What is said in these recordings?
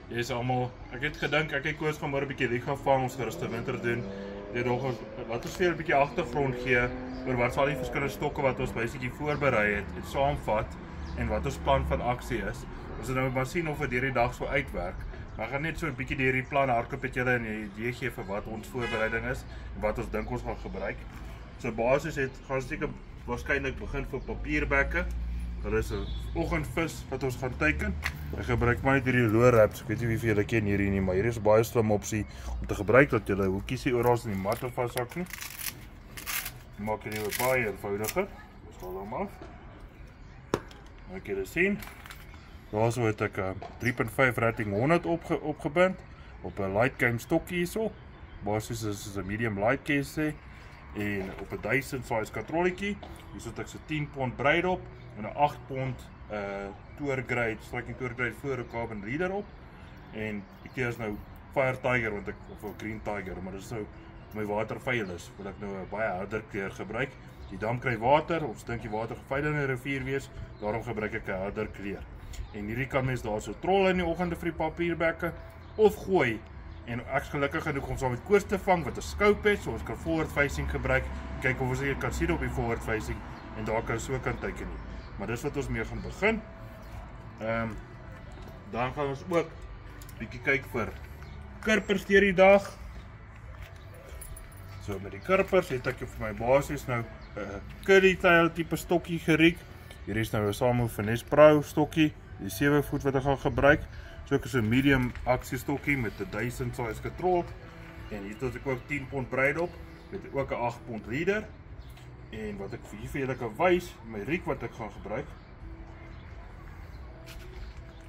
Dis almal, ek het gedink ek het koos gaan maar 'n bietjie rig gaan vang, ons gaan rustig winter doen. Dit nog laat ons vir 'n bietjie agtergrond gee oor wat sal die verskillende stokke wat ons basically voorberei het saamvat en wat ons plan van aksie is. Ons het nou maar sien of dit deur die dag sou uitwerk. Maar ek gaan net so 'n bietjie deur die plan hardloop met julle en 'n idee gee vir wat ons voorbereiding is en wat ons dink ons gaan gebruik. So basies gaan ons seker waarskynlik begin vir papierbekke. Dit is 'n oggendvis wat ons gaan teiken. Ek gebruik maar net hierdie low wraps. Ek weet nie wie vir julle ken hierdie nie, maar hier is 'n baie slim opsie om te gebruik dat julle hoekies nie oral in die matte vashak nie. Maak dit weer baie eenvoudiger. Ons haal hom af. Nou kan julle sien. Daarso het ek 'n 3.5 rating 100 opgebind op 'n light game stokkie hierso. Basies is 'n medium light case en op 'n 1000 size katrolletjie. Hier sit ek so 10 pond breed op en 'n 8 pond tour grade, striking tour grade fluorocarbon reader op. En ek kies nou Fire Tiger want of 'n Green Tiger, maar dis nou my watervuil is, wil ek nou 'n baie harder kleur gebruik. Die dam kry water, ons dink die water gevuil in 'n rivier wees, daarom gebruik ek 'n harder kleur. En hierdie kan mens daar so trol in die oggende vir die papierbekke of gooi. En ek is gelukkig genoeg om saam met koors te vang wat 'n scope het, so ons kan forward facing gebruik. Kyk of ons dit kan sien op die forward facing en daar kan so kan teiken nie. Maar dis wat ons mee gaan begin. Dan gaan ons ook bietjie kyk vir kurpers deur die dag. So met die kurpers het ek vir my basies nou 'n curly tail tipe stokkie geriek. Hier is nou 'n Samo Finesse Pro stokkie, die 7 voet wat ek gaan gebruik. So ek is 'n medium aksie stokkie met 'n 1000 size katrol. En hier het ek ook 10 pond breed op met ook 'n 8 pond reader. En wat ek vir julle kan wys, my riek wat ek gaan gebruik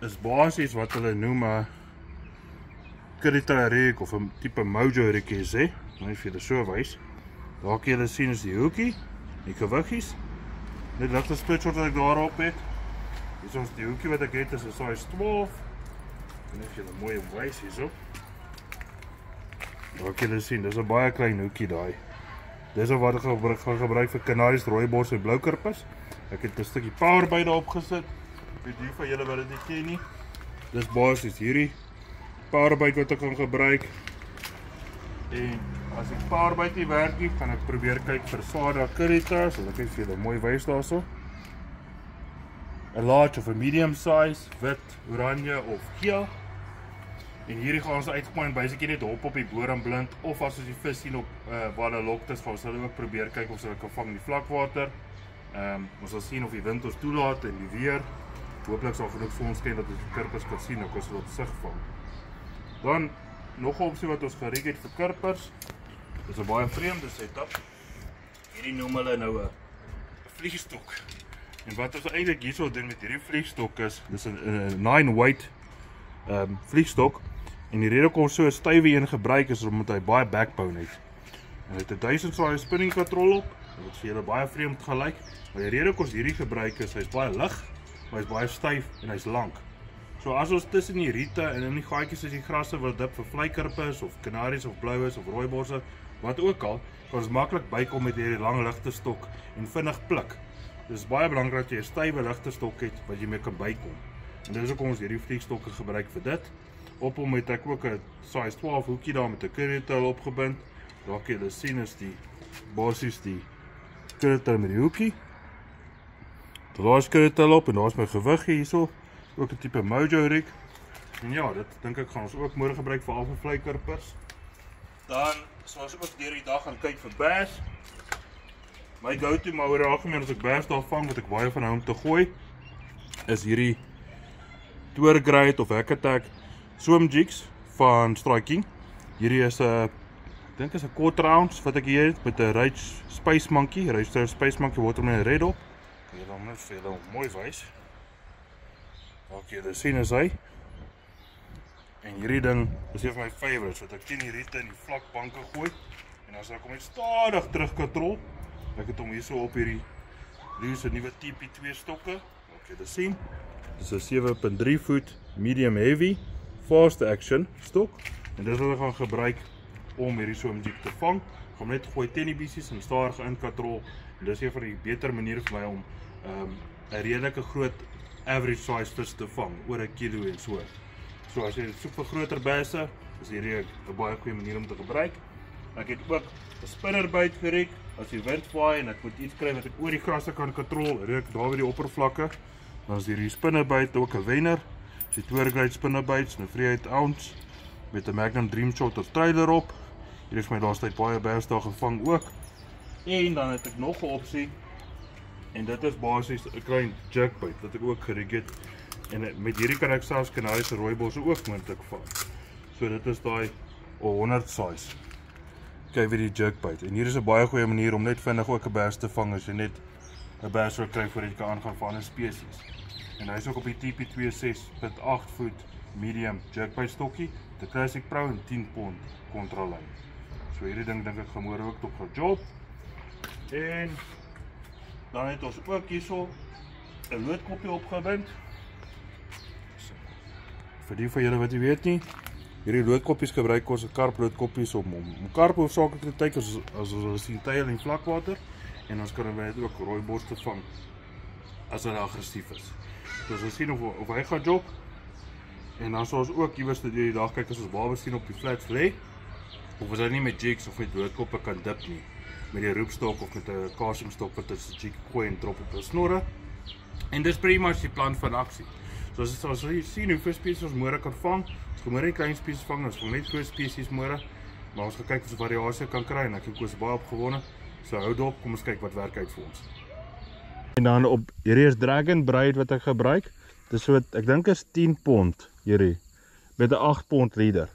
is basies wat hulle noem 'n curly tail riek of 'n tipe mojo riekie sê. Nou vir julle so wys. Daar kan julle sien is die hoekie, die gewiggies. Dit laat 'n spits wat ek daarop het. Hier is die hoekie wat ek het is 'n size 12. En as jy dit mooi wys hierso. Daar kan julle sien, dis 'n baie klein hoekie daai. Dis wat ek gaan gebruik vir kanaries, rooibos en blou kurpers. Ek het 'n stukkie powerbyte daarop gesit. Ek weet nie van julle wat dit ken nie. Dis basies hierdie powerbyte wat ek gaan gebruik. En as die powerbyte nie werk nie, gaan ek probeer kyk vir Sada Curita, so ek kan vir julle mooi wys daarso. 'n large of 'n medium size, wit, oranje of geel. En hierdie gaan ons uitgooi en basically net hop op die bodem blind of as ons die vis sien op waar hulle loktes gaan, ons sal ook probeer kyk of hulle kan vang in die vlakwater. Ons sal sien of die wind ons toelaat en die weer. Hooplik sal genoeg vir ons skyn dat ons die kurpers kan sien ook as hulle op sig vang. Dan nog 'n opsie wat ons geriek het vir kurpers. Dis 'n baie vreemde setup. Hierdie noem hulle nou 'n vliegstok. En wat ons eintlik hierso doen met hierdie vliegstok is, dis 'n 9 weight vliegstok. En die rede hoekom ons so 'n stywe een gebruik is omdat hy baie backbone het. En hy het 'n 1000 size spinning katrol op. Dit vir julle baie vreemd gelyk. Maar die rede hoekom ons hierdie gebruik is, hy's baie lig, maar hy's baie styf en hy's lank. So as ons tussen die riete en in die gaatjies is die grasse wil dip vir vleikurpers of kanaries of bloues of rooibosse, wat ook al, kan ons maklik bykom met hierdie lang ligte stok en vinnig pluk. Dit is baie belangrik dat jy 'n stywe ligte stok het wat jy mee kan bykom. En dis hoekom ons hierdie vliegstokke gebruik vir dit. Op hom het ek ook 'n size 12 hoekie daar met 'n currytail opgebind. Daar kan julle sien is die basies die currytail met die hoekie. Daar is currytail op en daar's my gewiggie hierso. Ook 'n tipe mojo rig. En ja, dit dink ek gaan ons ook môre gebruik vir al vir vleikurpers. Dan sal ons ook deur die dag gaan kyk vir bass. My go-to maar oor algemeen as ek bass daar vang wat ek baie van hou om te gooi, is hierdie tour grade of hack attack swim jigs van Striking. Hierdie is 'n ek dink is 'n quarter ounce wat ek hier het met 'n Rage Space Monkey, Rage Space Monkey watermelon red op. Kan jy dan net vir julle mooi wys. Okay, dis sien as hy. En hierdie ding is een van my favorites wat ek teen die riete in die vlak banke gooi. En as ek hom net stadig terug katrol, ek het hom hierso op hierdie se nuwe TP2 stokke. Okay, dis sien. Dis 'n 7.3 voet medium heavy fast action stok en dis wat ek gaan gebruik om hierdie swimjig te vang. Ek gaan net gooi teen die bissies en stadig in katrol en dis een van die beter maniere vir my om 'n redelike groot average size vis te vang, oor 1 kilo en so. So as jy soek vir groter basse, is hierdie 'n baie goeie manier om te gebruik. Ek het ook 'n spinnerbait gereek as die wind waai en ek moet iets kry wat ek oor die grasse kan kontrol, reek daar by die oppervlakke. Dan is hierdie spinnerbait ook 'n wenner. Die Tour Guide spinnerbaits, 'n Vryheid ounce met 'n Magnum Dream Shot of trailer op. Hier is my laaste tyd baie basse daar gevang ook. En dan het ek nog 'n opsie. En dit is basies 'n klein jerkbait wat ek ook gereek het. En met hierdie kan ek selfs Kanariese rooibosse ook moontlik vang. So dit is daai 100 size. Kyk weer die jerkbait. En hier is 'n baie goeie manier om net vinnig ook 'n bass te vang as jy net 'n bass wil kry voordat jy kan aangaan vir ander spesies. En hy is ook op die TP26.8 voet medium jerkbait stokkie, die Classic Pro en 10 pond kontralyn. So hierdie ding dink ek gaan môre ook top gaan job. En dan het ons ook hierso 'n loodkoppie opgebind. Vir die van julle wat jy weet nie, hierdie loodkoppies gebruik ons 'n karp loodkoppies om karp hoofsaaklik te teiken as ons sien tyel in vlakwater en ons kan dit ook rooibos te vang as hulle aggressief is. So ons sien of hy gaan job. En dan sal ons ook iewers die dag kyk as ons babas sien op die flats lê of as hy nie met jigs of met loodkoppe kan dip nie. Met die roepstok of met 'n casingstok wat ons 'n jig gooi en drop op 'n snorre. En dis pretty much die plan van aksie. So as jy sien hoeveel spesies ons môre kan vang, ons gaan môre nie klein spesies vang, ons gaan net groot spesies môre, maar ons gaan kyk of ons variasie kan kry en ek het koos baie opgewonde. So hou dop, kom ons kyk wat werk uit vir ons. En dan op hierdie is Dragon Braid wat ek gebruik. Dis so ek dink is 10 pond hierdie met 'n 8 pond leader.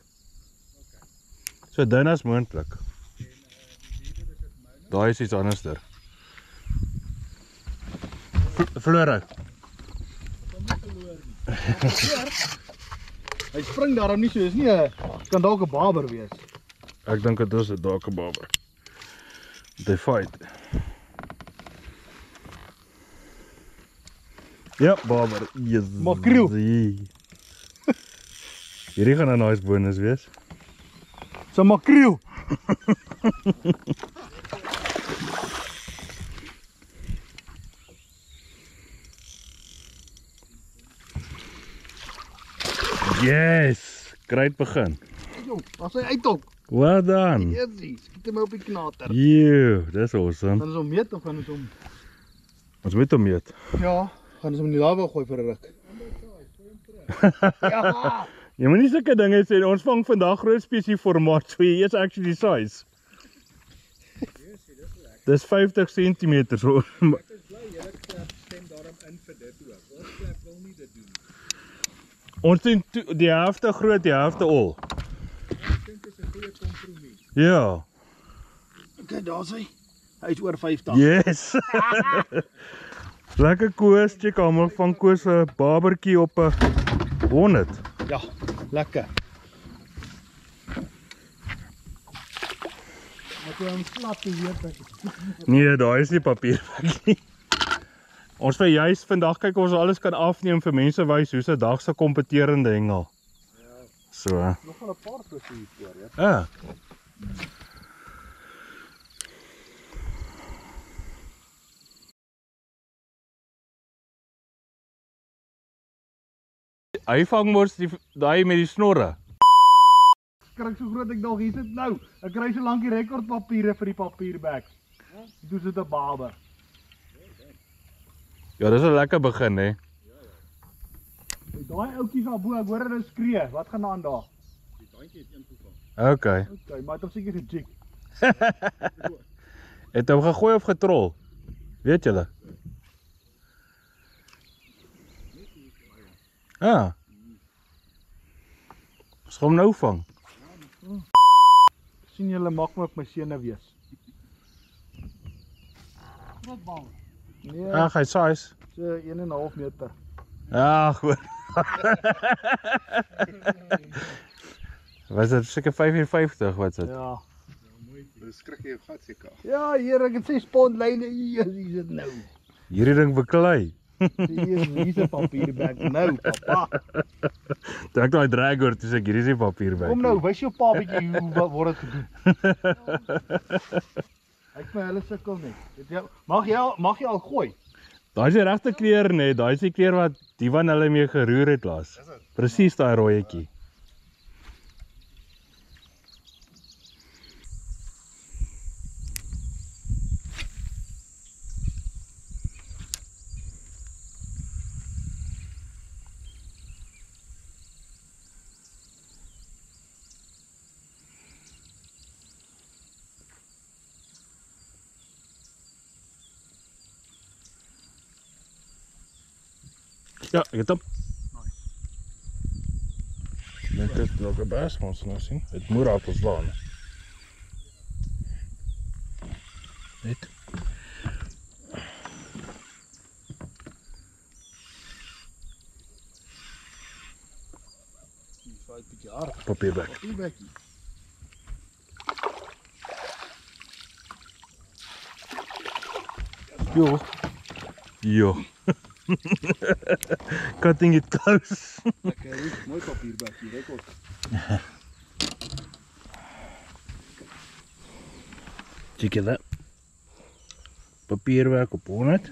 So dun as moontlik. Daai is iets anderster. Flora. Hy spring daarom nie so, is nie 'n kan dalk 'n barber wees. Ek dink dit is 'n dalk 'n barber. They fight. Ja, barber. Yes. Makriel. Hierdie gaan 'n nice bonus wees. So makriel. Yes, great begin. Jong, as hy uithok. Well done. Jesusie, skiet hom op die knater. You, that's awesome. Gaan ons hom meet of gaan ons hom? Ons moet hom meet. Ja, gaan ons hom in die lawe gooi vir 'n ruk. Ja. Jy moet nie sulke dinge sê, ons vang vandag groot spesie formaat, so jy is actually size. Dis 50 cm so. Ek is bly julle stem daarom in vir dit ook. Ons plek wil nie dit doen nie. Ons doen die helfte groot, die helfte al. Ek dink dit is 'n goeie kompromis. Ja. Kyk, daar's hy. Hy is oor 50. Yes. Lekker Koos, check almal van Koos se barbertjie op 'n 100. Ja, lekker. Wat jy hom slap te weet. Nee, daai is nie papierbak nie. Ons wil juist vandag kyk of ons alles kan afneem vir mense wys hoe se dag se kompeterende hengel. Ja. So. Nogal 'n paar visse hier voor, ja. Ja. Hy vang mos daai met die snorre. Skrik so groot ek dalk hier sit nou. Ek kry so lank die rekordpapiere vir die papierbag. Ja. Toe sit 'n barber. Ja, dis 'n lekker begin hè. Daai ouetjies daar bo, ek hoor hulle skree. Wat gaan aan daar? Die tandjie het ingevang. Okay. Okay, maar dit is seker 'n jig. Het hom gegooi of getrol? Weet julle? Ja. Ons gaan hom nou vang. Sien julle maak my op my sene wees. Groot bal. Nee, Ag, hy size. so 1,5 meter. Ja, goed. Was dit seker 55 wat dit? Ja. Dis skrik jy gat seker. Ja, hier ek het 6 pond lyne hier is dit nou. Hierdie ding beklei. Hier is 'n papierbag nou, papa. Toe ek daai drag hoor, toe sê ek hier is die papier by. Kom nou, wys jou pa bietjie hoe word dit gedoen. Ek vir hulle sukkel net. Mag jy al gooi? Daai is die regte kleur nee, daai is die kleur wat die van hulle mee geroer het laas. Presies daai rooietjie. Ja, ek het hom. Dit is nog 'n baas, ons nou sien. Het moer op ons laan. Net. Die vyf bietjie hard. Papierbek. Papierbekkie. Jo. Jo. Cutting it close. Lekker, mooi papierbekkie, rekord. Check it out. Papierwerk op 100.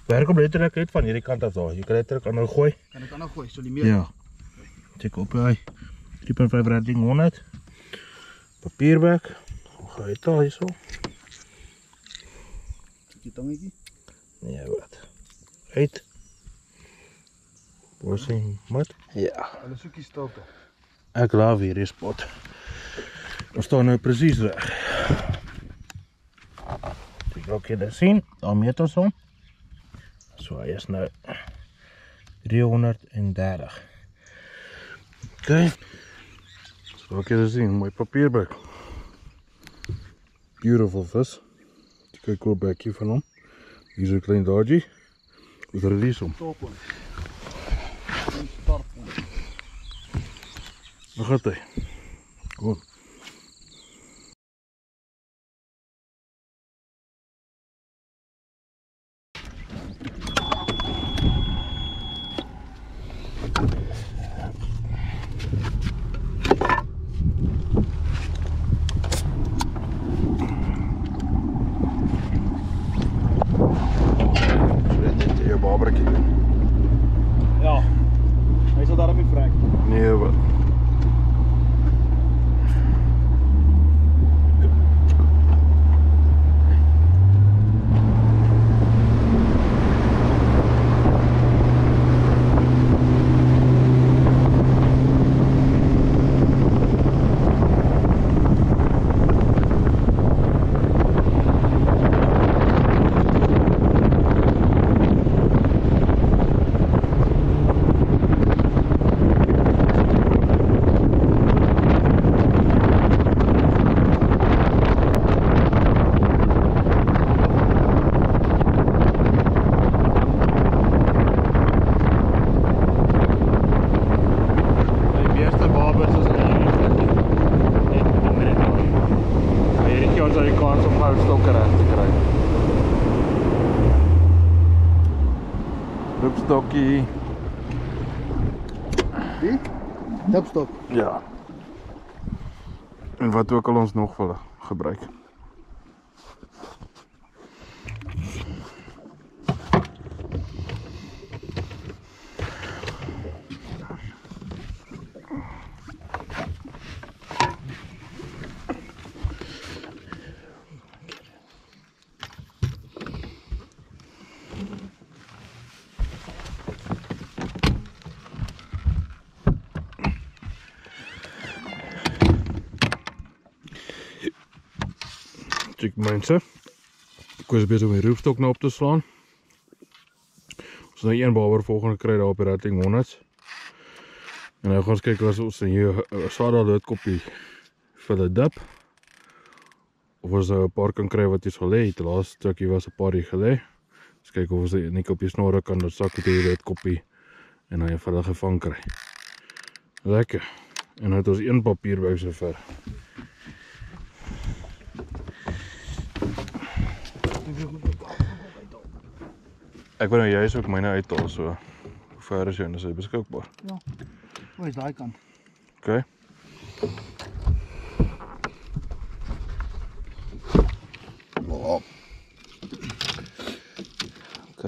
Werk om letterlik uit van hierdie kant af daar. Jy kan letterlik aan nou gooi. Kan ek aan nou gooi, so die meer? Ja. Check op hy. 3.5 rating 100. Papierwerk. Hoe ga jy dit al hierso? Die tangetjie. Nee, wat? Uit. Bossing, mat? Ja. Hulle soek die stilte. Ek laaf hierdie spot. Ons staan nou presies reg. Ek ook hier sien, daar meet ons hom. So hy is nou 330. Okay. So ook hier sien, mooi papierbek. Beautiful vis. Kyk hoe bekkie van hom. Hier is 'n klein dodgy. Ons release hom. Toppunt. Startpunt. Waar gaat hy? Goed. Ja. Hy sal daarom nie vrek. Nee, wat? Roepstokkie. Die? Dipstok. Ja. En wat ook al ons nog wil gebruik. Check mense. Ek was besig om die roepstok nou op te slaan. Ons nou een baber volgende kry daar op die Rattling 100's. En nou gaan ons kyk as ons hier 'n saddle loodkoppie vir die dip. Of ons nou 'n paar kan kry wat hier sal lê. Die laaste stukkie was 'n paar hier gelê. Ons kyk of ons net op die snore kan dat sak met die loodkoppie en dan 'n veilige vang kry. Lekker. En nou het ons een papierbek sover. Ek wil nou juist ook myne uithaal so. Hoe ver is jy en is hy beskikbaar? Ja. Waar is daai kant? Okay. Oh.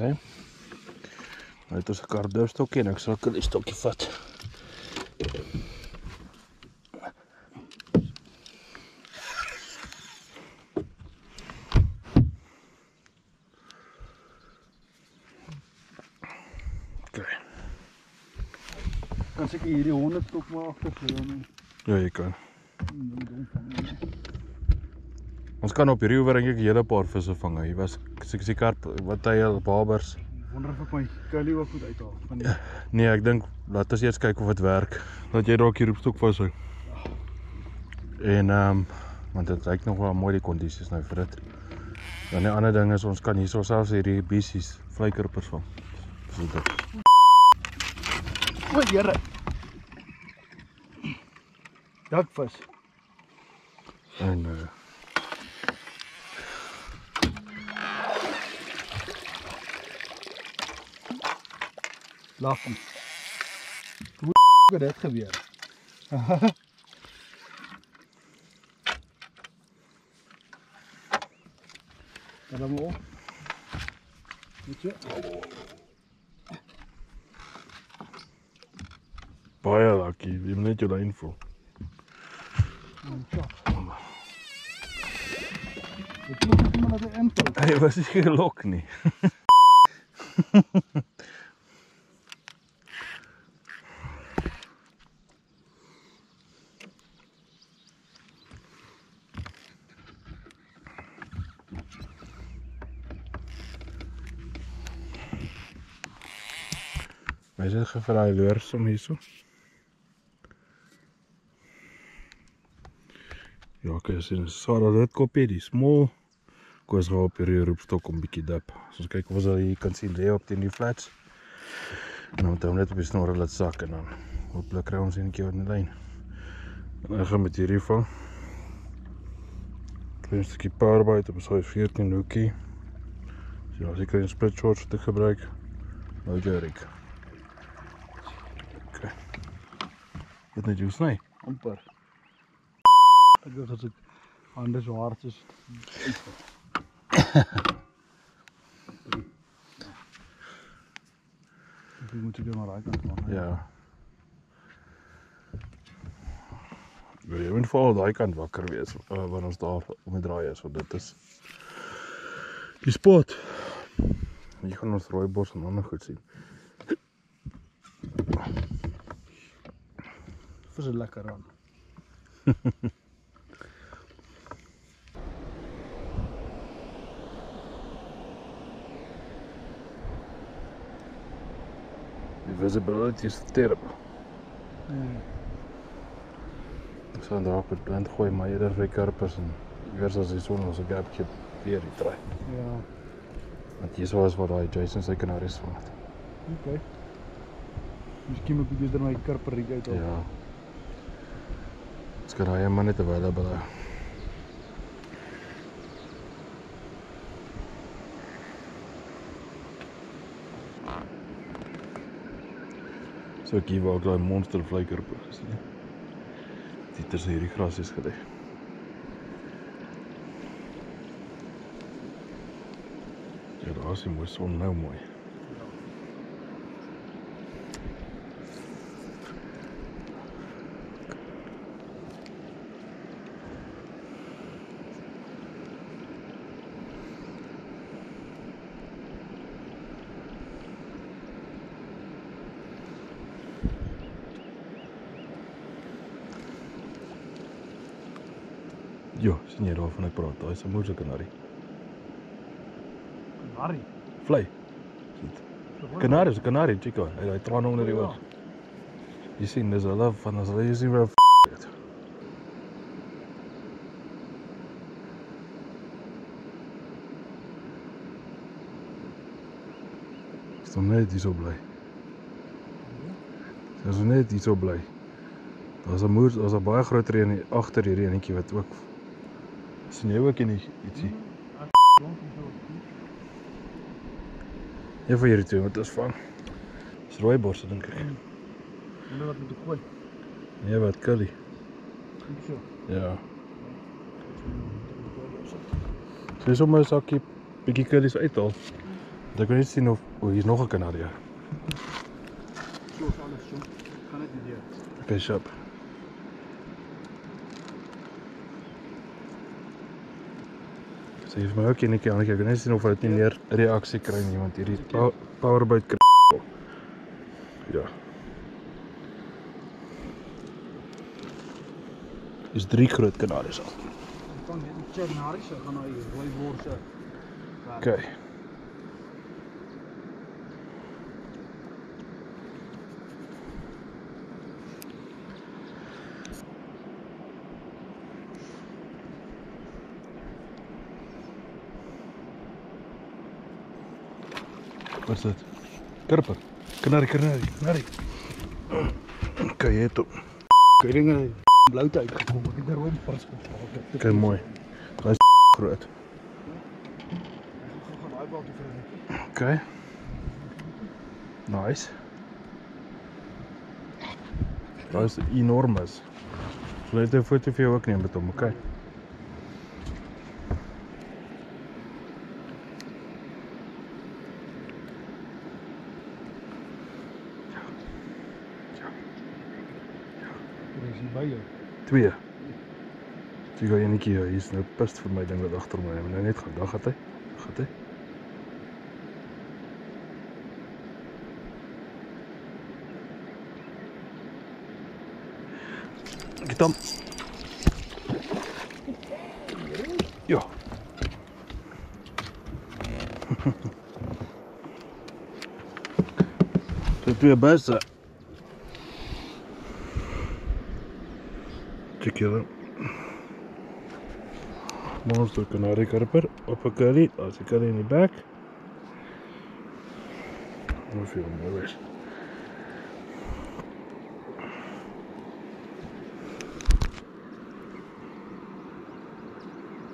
Okay. Nou het ons 'n kardopstokkie en ek sal 'n kuliestokkie vat. Okay. Kan seker hierdie 100 stok maar agtergelaat. Ja, jy kan. Ons kan op hierdie oewer eintlik 'n hele paar visse vang. Hier was seker karp, wat hy babers. Wonder of ek my curly ook goed uithaal van die... Nee, ek dink laat ons eers kyk of dit werk. Dat jy dalk hier op stok vashou. En want dit lyk nog wel mooi die kondisies nou vir dit. Dan die ander ding is ons kan hierso selfs hierdie bissies, vleikerpers vang. So dit. O, Here. Jakvis. En Lag hom. Hoe het dit gebeur? Kan hom op. Weet jy? baie lucky, jy moet net jou lyn voel. Ek moet net maar net inval. Hy was nie gelok nie. Wees dit vir daai loers om hierso. Ja, ok, sien, Sarah dit kopie, die small. Ek was gaan op hierdie roepstok om bietjie dip. So ons kyk of ons al hier kan sien lê op teen die flats. En dan moet hom net op die snor laat sak en dan hopelik kry ons een keer in die lyn. En ek gaan met hierdie vang. Klein stukkie powerbite op so 14 hoekie. So ja, as ek 'n split shorts te gebruik. Nou Jerick. Okay. Dit net jou sny. Amper. Ek dink as ek anders hard is. Ek moet jy maar raak aan. Ja. Jy moet vooral daai kant wakker wees wanneer ons daar om die draai is, want dit is die spot. Hier gaan ons rooibos en ander goed sien. Vis is lekker aan. Die visibility is terrible. Ek sal daar op het blind gooi, maar eerder vir die karpers en weer as die son ons 'n gapje weer die draai. Ja. Want hier so is waar daai Jason sy kanaries vang het. Okay. Miskien moet ek eerder my karperie uit. Ja. Ons kan daai man net available hou. So ek hier waar ek daai monster vleikerper gesien het. Die tussen hierdie grasies gelê. Ja, daar is die mooi son nou mooi. Ja, sien jy daarvan ek praat, daai is 'n moeilike kanarie. Kanarie. Vlei. Kanarie is 'n kanarie, Chico. Hy daai trane onder die oog. Jy sien, dis hulle van as hulle sien waar het. Is hom net hier so bly. Is hom net hier so bly. Daar's 'n moer, daar's 'n baie groter een agter hierdie enetjie wat ook sien jy ook ietsie. Ja, vir hierdie twee wat ons vang. Dis rooiborse dink ek. En wat moet ek gooi? Nee, wat curly. Ek so. Ja. So sommer 'n sakkie bietjie curlies uithaal. Ek wil net sien of hier is nog 'n kanarie. Sloos alles so. Gaan net die deur. Okay, sharp. So jy vir my ook enetjie aan kyk. Ek wil net sien of hy nie meer reaksie kry nie, want hierdie powerbyte kry. Ja. Dis 3 groot kanaries al. Ek kan net die kanaries gaan na die rooiborse. Okay. Wat is dit? Karper. Kanarie. Okay, jy het hom. Kyk dinge bloute uitgekom. Ek het 'n rooi pas gevat. Okay, mooi. Hy is groot. Ek gaan daai bal toe vir 'n netjie. Okay. Nice. Dat is enormous. Sal net 'n foto vir jou ook neem met hom, okay? By jou. 2. Jy gaan enetjie hier is nou pist vir my ding wat agter my. Maar nou net gaan. Daar gaan hy. Get hom. Ja. Dit 2 busse. Check hier. Monster kanarie karper op 'n curry, as 'n curry in die back. Hoe veel mooi is.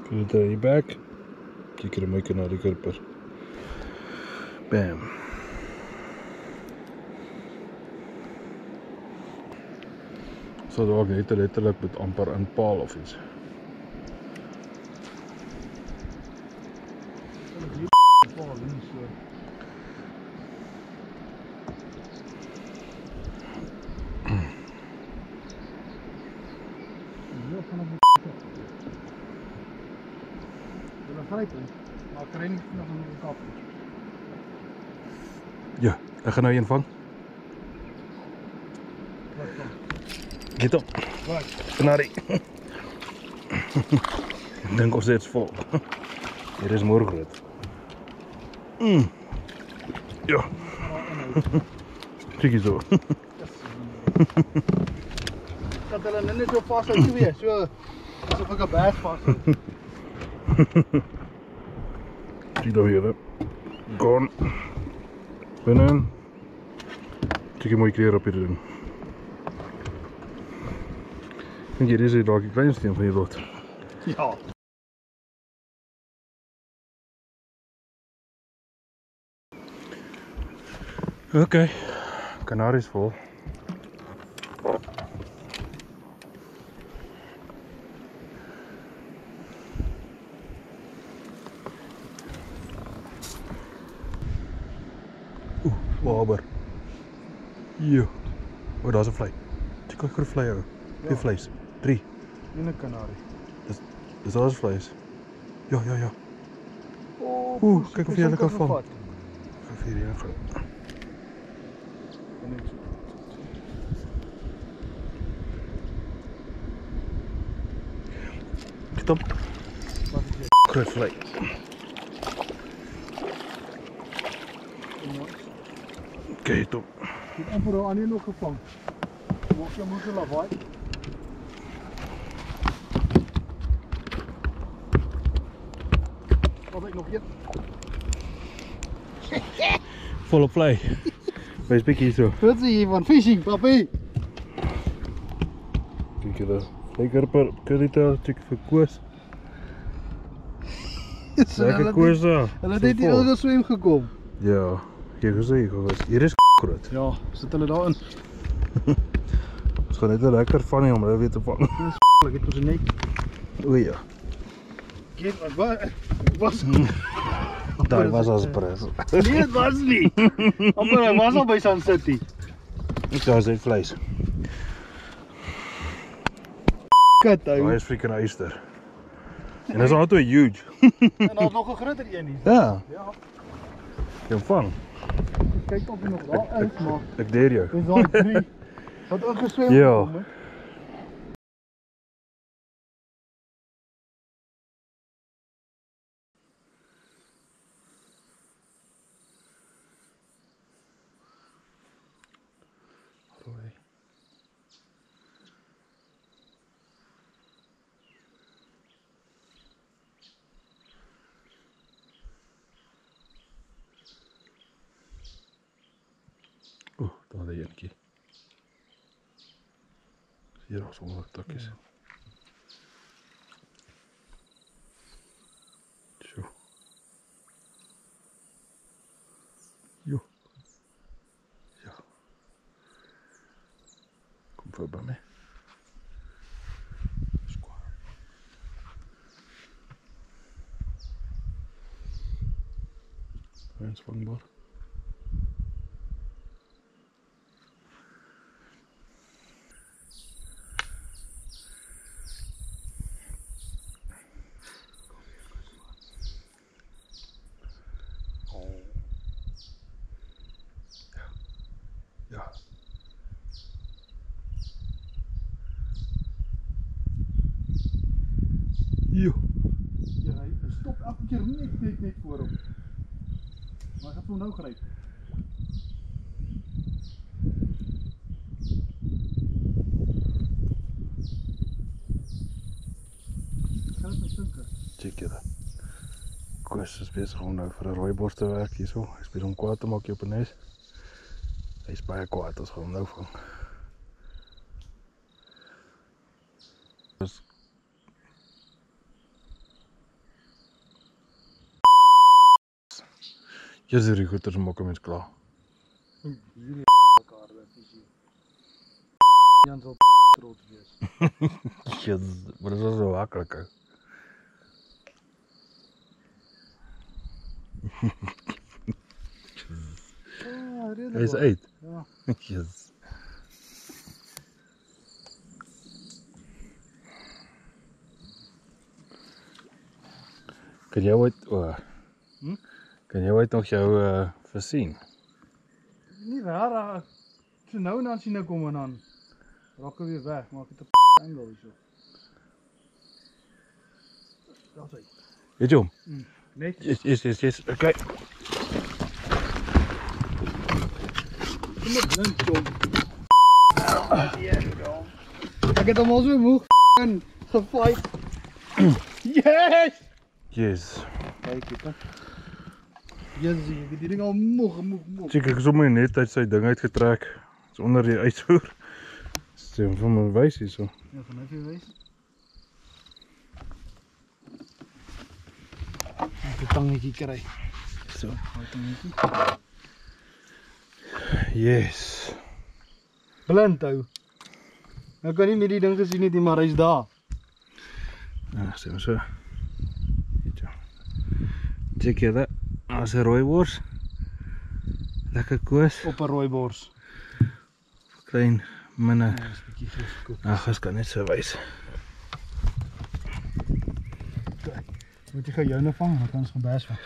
Curry in die back. Kyk hier my kanarie karper. Bam. So dalk net letterlik met amper inpaal of iets. Maar kry nie nog 'n kap. Ja, ek gaan nou een vang. Get op. Wat? Kanarie. Ek dink ons is vol. Hier is mooi groot. Ja. Kyk hier zo. Dat hulle net so vas uit weer, so asof ek 'n baas vas het. Zie dat weer, hè. Gone. Binnen. Kijk je mooie kleren op hier doen. En hier is het ook een klein steen van je lot. Ja. Oké, kanarie is vol. Waber. Jo. Oh, daar is een vlei. Kijk hoe groot vlei. 2 vleis. 3. En 'n kanarie. Dus dat is vleis. Ja. Oh, kijk of je er kan vangen. Ga hier gaan. Kijk dan. Groot vlei. Kijk top. Ik heb amper al aan nog gevangen. Mocht je moeten lawaai. Wat ik nog hier? Volop vlei. Wees bik hier zo. Wat zie je van fishing, papi? Kijk je daar. Vleikarper, currytail, chicken voor koos. Lekker koos daar. Hulle het net hier geswem gekom. Ja. Kijk hoe zie je geweest. Hier is groot. Ja, zit hulle daarin. Het is gewoon net lekker funny om er weer te vangen. Ek het ons nek. O ja. Kijk, wat was. Daai was aspres. Nee, dit was nie. Amper, hy was al by Sun City. Daar is dit vleis. Kut, Daai hy. is freaking oyster. En dis altyd huge. En daar's nog 'n groter een hier. Ja, Ja, jy vang. kyk of hy nog daar is, maar Ek deur jou. dis daai 3. Wat ook geswem Ja. gekom het. Oeh, daar die eentjie. Hier is onder takkies. Zo. Jo. Ja. Kom voor bij mij. Squat. Een zwangbaar. Ja. Jo. Ja, hy stop elke keer net voor hom. Maar hy gaan hom nou gryp. Gaan dit met sinke? Check je dat. Koos is bezig om nou vir 'n rooibos te werk hierso. Hy is besig om kwaad te maak hier op 'n nes. Hy is baie kwaad as hom nou vang. Jy is hierdie goeters maak 'n mens klaar. Hierdie mekaar dat is hier. Jan sal trots wees. Yes, maar dit is so maklik. Ou. Ja, redelijk. Hy is uit. Ja. Yes. Kan jy ooit kan jy ooit nog jou versien? Nie raar. So nou en dan sien ek hom en dan raak hy weer weg, maar ek het 'n angle hierso. Daar's hy. Weet jy hom? Net Yes. Okay. kom met blind jong. Ek het hom al so moeg en gefight. Yes! Yes. Kyk dit. Yes, ek het die ding al moeg. Check ek sommer net uit sy ding uitgetrek. Dis onder die uitvoer. Sien van my wys hierso. Ja, van hy wys. Ek het 'n tangetjie kry. So. Daai tangetjie. Yes. Blind hou. Ek kan nie met die ding gesien het nie, maar hy's daar. Ja, sien so. Weet jy. Check jy dit? As 'n rooibos. Lekker koos. Op 'n rooibors. Klein minne. Ja, dis 'n bietjie geskoop. Ag, ek kan net so wys. Moet jy gou joune vang, dan kan ons gebers vang.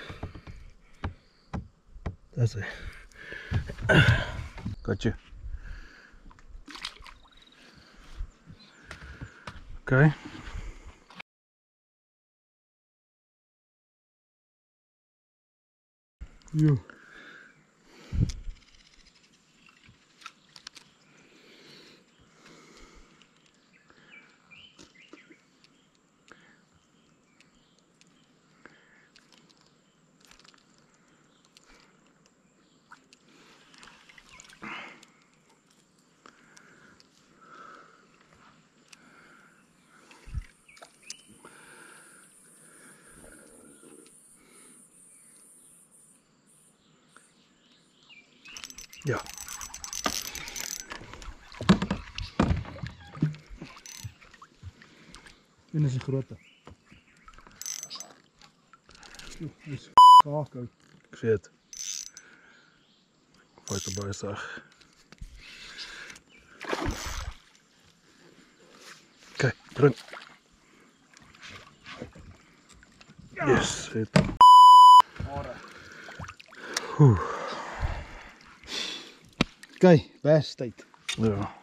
Dis hy. Gotcha. Okay. Jo. Ja. En dis die grootte. Kakel. Ek sê het. Vat er baie sag. Kijk, drink. Yes, het. Kijk, best tyd. Ja.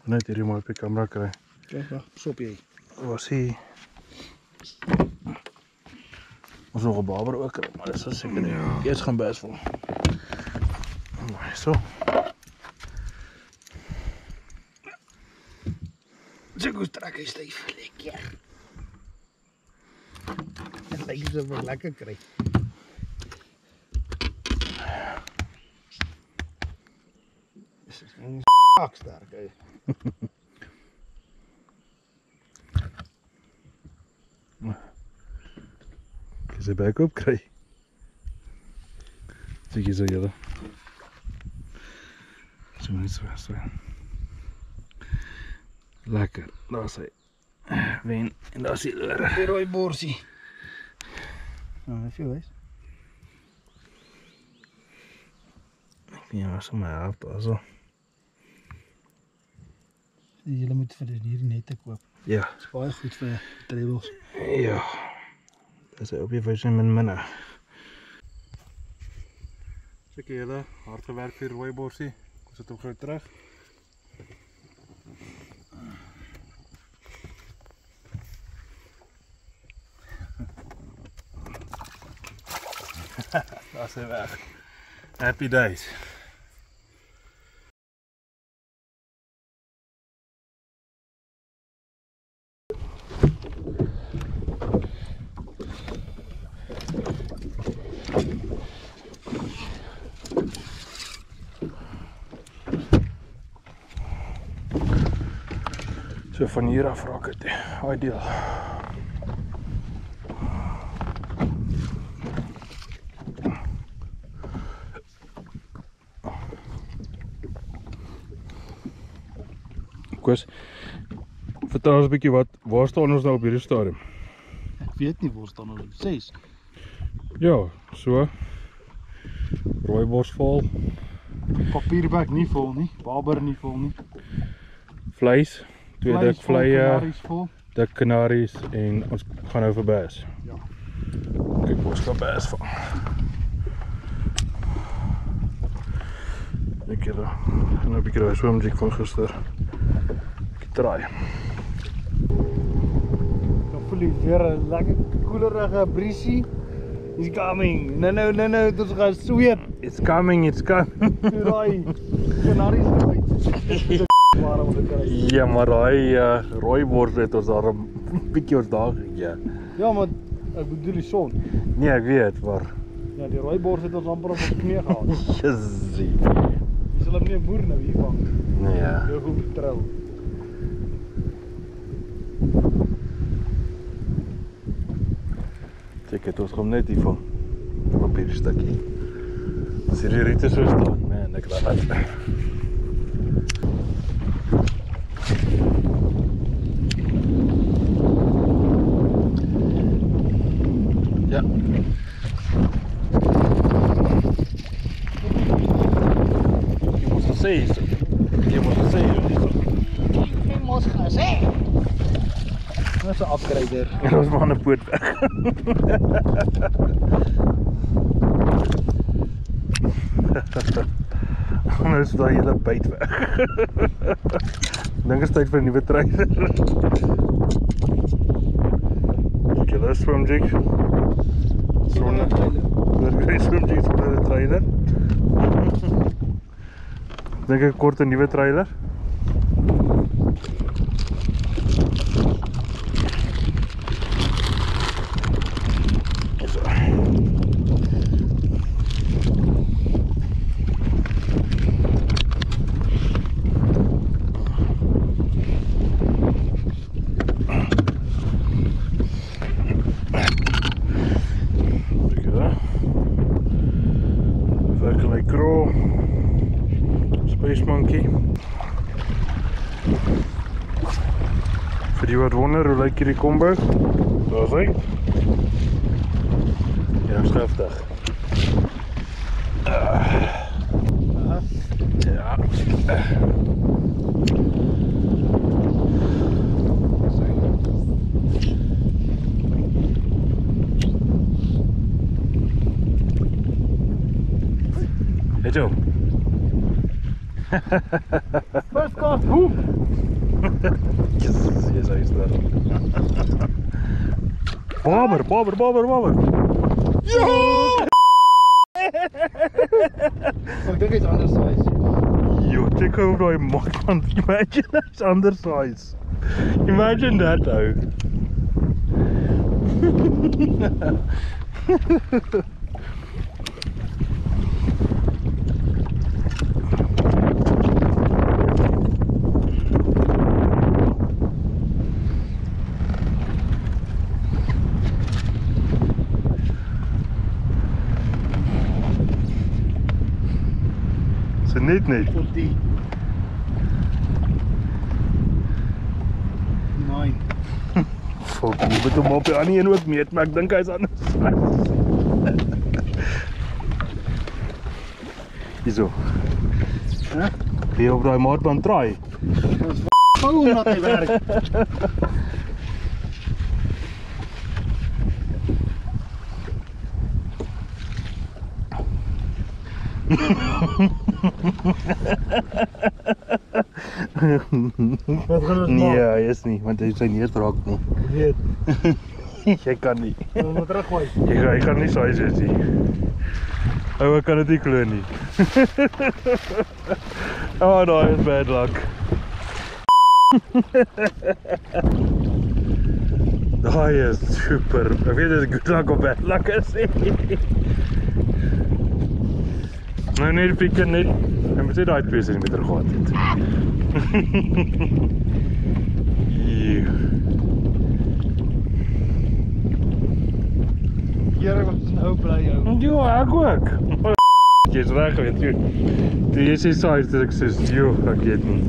Net hierdie mooi op die camera kry. Kijk, wacht, stop jy. Was hy. Ons nog 'n baber ook kry, maar dis seker nie. Eers gaan best vol. Mooi so. Zeg hoe strak hy styf. Lekker. Het lyk asof ek lekker kry. Dis een sterk, hè. Kan sy bek op kry. Sê so julle. So net so. Lekker. Daar sy. Wen en daar sy oor. Die rooi borsie. Nou, dat veel is. Ek weet nie wat so my help also. Julle moet vir hier nette koop. Ja. Dis baie goed vir trebles. Ja. Dis op die wyse min minne. Seker julle hard gewerk vir rooi borsie. Kom sit hom gou terug. Daar sy weg. Happy days. So van hier af raak het ideal. Koos, vertel ons 'n bietjie waar staan ons nou op hierdie stadium? Ek weet nie waar staan ons. 6. Ja, so. Rooibos vol, Papierbak nie vol nie, baber nie vol nie. vleis, 2 dik vleie, kanaries vol. dik kanaries en ons gaan nou vir bass. Ja. Kyk, ons gaan bass vang. Ek het nou 'n bietjie daai swemjig van gister. Ek draai. Dan voel jy weer 'n lekker koelerige briesie. He's coming. No, dit ons gaan sweep. It's coming. Raai. Kanaries uit. Waarom moet ek? Ja, maar daai rooibos het ons daar 'n bietjie ons daar gegee. Ja, maar ek bedoel die son. Nee, ek weet, maar Ja, die rooibors het ons amper op ons knie gehad. Jezus. Jy sal hom nie 'n boer nou hier vang. Nee, ja. Jou goed vertrou. Kyk, het ons gaan net hier vang. Op hierdie stukkie. As hierdie riete so staan, man, ek laat uit. Ja. Jy moes het sê, jy moes het sê, Jy mos gesê. Dit is 'n upgrader. en ons maar 'n boot weg. Nou is daai hele byt weg. Dink is tyd vir 'n nuwe trailer. Ek het 'n swemjig. Sonder trailer. Swemjig sonder 'n trailer. Dink ek kort 'n nuwe trailer. Space Monkey. Vir die wat wonder hoe lyk hierdie combo? Daar's hy. Ja, schaftig. Ja. Hey Joe. First cast, hoe? Jezus, jy is daar. Bobber. Ja! Ek dink hy's anders size. Yo, check hoe daai mak man. Imagine hy's ander size. Imagine that ou. Net. Tot die. 9. Fuck, jy moet hom op die ander een ook meet, maar ek dink hy's anders. Hierso. Hæ? Hier op daai maatband draai. Ons gou omdat hy werk. Wat gaan ons Nee, maak? hy is nie, want hy sy neus raak nie. Weet. Jy kan nie. Ons moet teruggooi. Hy kan nie size wees nie. Ou, ek kan dit nie glo nie. Oh, daai is bad luck. Daai is super. Ek weet dit is good luck of bad luck is nie. Nou net pikken net. Ek moet sê daai 2 centimeter gehad het. Eeuw. Here wat nou bly jou. Ja, ek ook. Jy is reg, weet jy. Toe jy sê size, dis ek sê, joh, ek weet nie.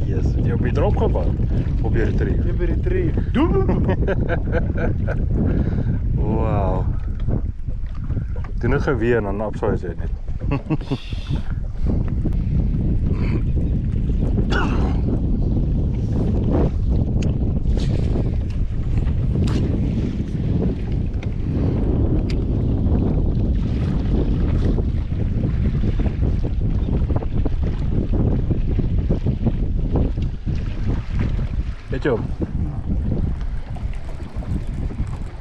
Yes, jy op die drop gevat. Op jy retrieve. Jy by die tree. Wow. Doen dit geweer en dan upsize jy net. Weet jy?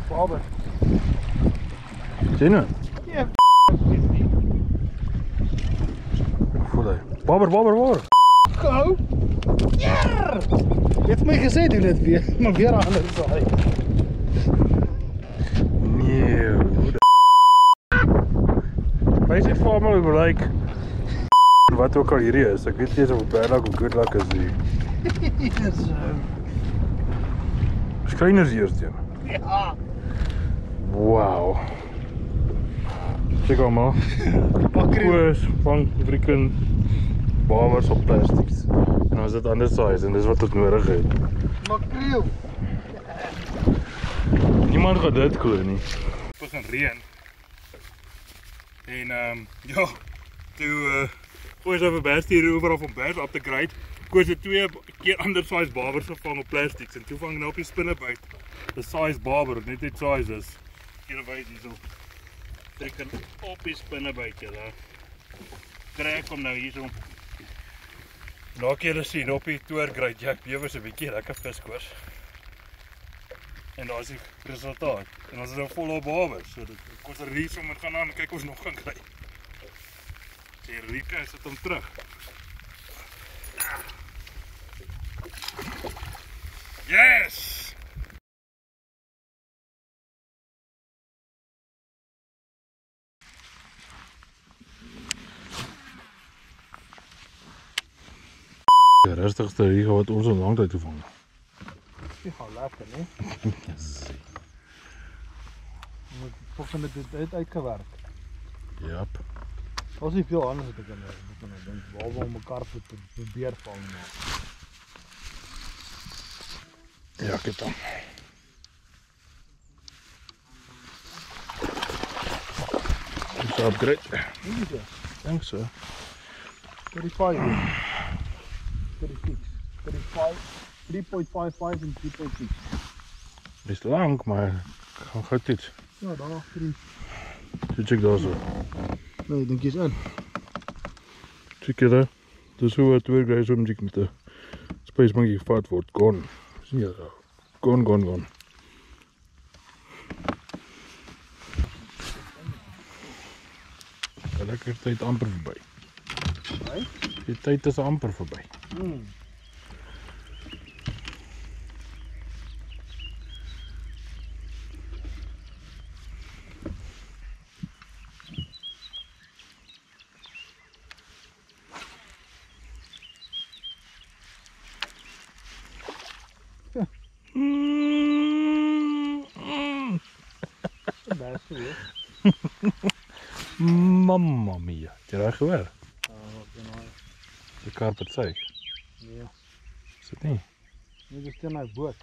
Bobber. Sien jy? Ja. Voel hy. Bobber. Gou. Ja. Jy het my gesê doen dit weer, maar weer aan die ander saai. Nee. Wys dit vir my hoe lyk wat ook al hierdie is. Ek weet nie of bad luck of good luck is nie. Yes. Skryners eers teen. Ja. Wow. Check hom maar. Bakkerie. Koers van freaking bobbers op plastics. En ons het ander size en dis wat ons nodig het. Makreel. Niemand gaan dit glo nie. Het begin reën. En ja, toe gooi ons bass hier overal van bass op te grade. Koos het 2 keer ander size bobbers gevang op plastics en toe vang nou op die spinnebyt. Die size bobber, net size is. Hier wys hierso. Trekken op die spinnebyt julle. Trek hom nou hierso. Nou kan julle sien op die toergrade, ja, bewers 'n bietjie lekker viskoors. En daar is die resultaat. En ons is nou volop bobbers. So dit kos hier sommer gaan aan kyk of ons nog kan kry. Sê Rika sit hom terug. Yes! De rustigste rieger wat ons al lang tijd gevangen. Die gaan lekker, né? Yes. Moet volgende dit uitgewerk. Yep. Ons nie veel anders wat ek kan dink, behalwe om mekaar te probeer vang. Ja, kyk dan. It's an upgrade. Thanks, sir. 35, 36, 35, 3.55 en 3.6. Is lang, maar gaan goed iets. Ja, daar achter die. So check daar so. Nee, denk je eens in. Check jy daar. Dis hoe wat twee guys om met 'n space monkey gevat word. Gone. Sien jy daar? Gone. Lekker tyd amper verby. Nee? Die tyd is amper verby. Best hoor. Mamma mia. Het jy daai gehoor? Wat dan nou? Die carpet suig. Ja. Is dit nie? Dit is teen my boot.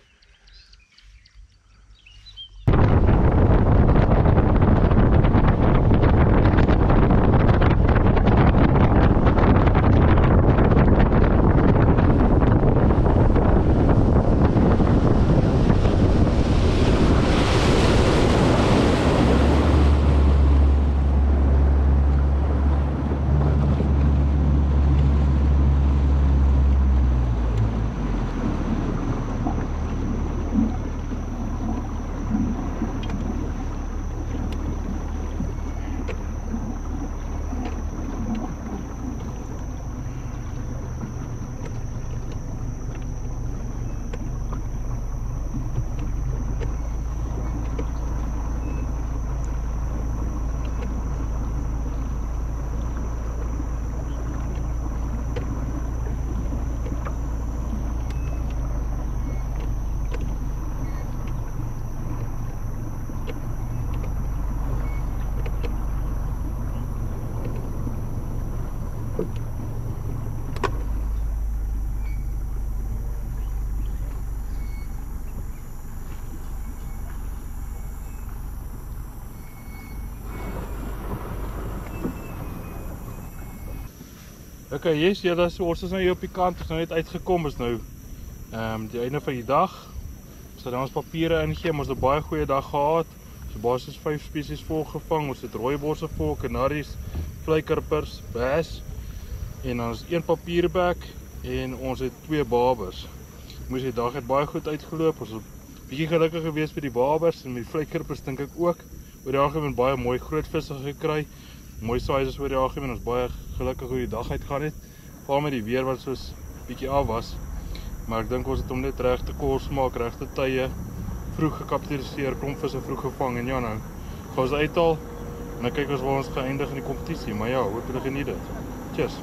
Okay, yes, ja, ons is nou hier op die kant, ons nou net uitgekom, is nou die einde van die dag. Ons het ons papiere ingegee, ons het 'n baie goeie dag gehad. So basies 5 spesies volgevang, ons het rooiborse vol, kanaries, vleikarpers, bass, en dan is 1 papierbek en ons het 2 babers. Moes die dag het baie goed uitgeloop, ons het bietjie gelukkig gewees met die babers en met die vleikarpers dink ek ook. Oor die algemeen baie mooi groot visse gekry. Mooi sizes oor die algemeen, ons baie gelukkig hoe die dag uitgaan het. Veral met die weer wat soos bietjie af was. Maar ek dink ons het hom net reg te kos maak, regte tye, vroeg gekapitaliseer, klomp visse vroeg gevang en ja nou, gaan ons uithaal en dan kyk ons waar ons geëindig in die kompetisie, maar ja, hoop julle geniet dit. Cheers.